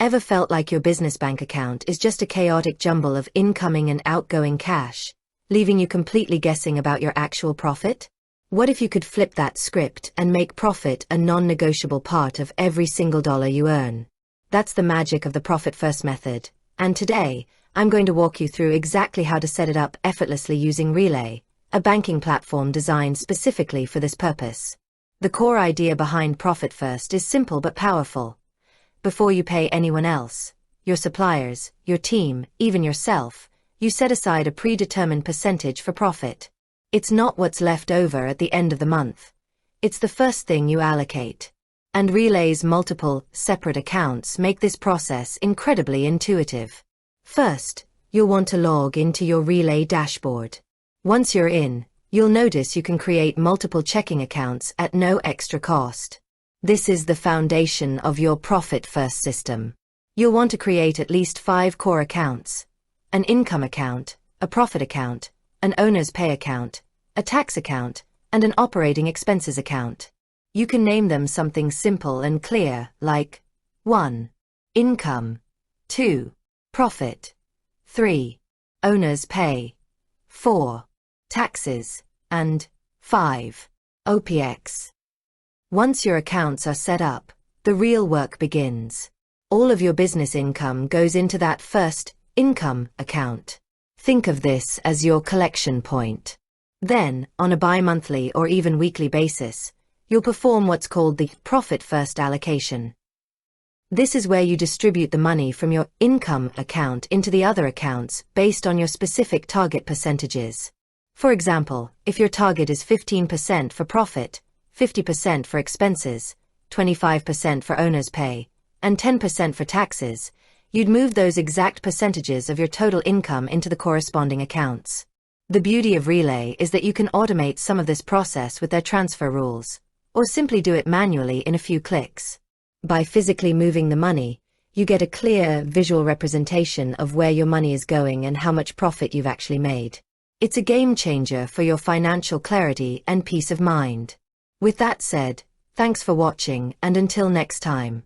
Ever felt like your business bank account is just a chaotic jumble of incoming and outgoing cash, leaving you completely guessing about your actual profit? What if you could flip that script and make profit a non-negotiable part of every single dollar you earn? That's the magic of the Profit First method, and today, I'm going to walk you through exactly how to set it up effortlessly using Relay, a banking platform designed specifically for this purpose. The core idea behind Profit First is simple but powerful. Before you pay anyone else, your suppliers, your team, even yourself, you set aside a predetermined percentage for profit. It's not what's left over at the end of the month. It's the first thing you allocate. And Relay's multiple, separate accounts make this process incredibly intuitive. First, you'll want to log into your Relay dashboard. Once you're in, you'll notice you can create multiple checking accounts at no extra cost. This is the foundation of your Profit First system. You'll want to create at least 5 core accounts: an income account, a profit account, an owner's pay account, a tax account, and an operating expenses account. You can name them something simple and clear, like 1. Income, 2. Profit, 3. Owner's pay, 4. Taxes, and 5. OPX. Once your accounts are set up, the real work begins. All of your business income goes into that first income account. Think of this as your collection point. Then, on a bi-monthly or even weekly basis, you'll perform what's called the Profit First allocation. This is where you distribute the money from your income account into the other accounts based on your specific target percentages. For example, if your target is 15% for profit, 50% for expenses, 25% for owner's pay, and 10% for taxes, you'd move those exact percentages of your total income into the corresponding accounts. The beauty of Relay is that you can automate some of this process with their transfer rules, or simply do it manually in a few clicks. By physically moving the money, you get a clear, visual representation of where your money is going and how much profit you've actually made. It's a game changer for your financial clarity and peace of mind. With that said, thanks for watching, and until next time.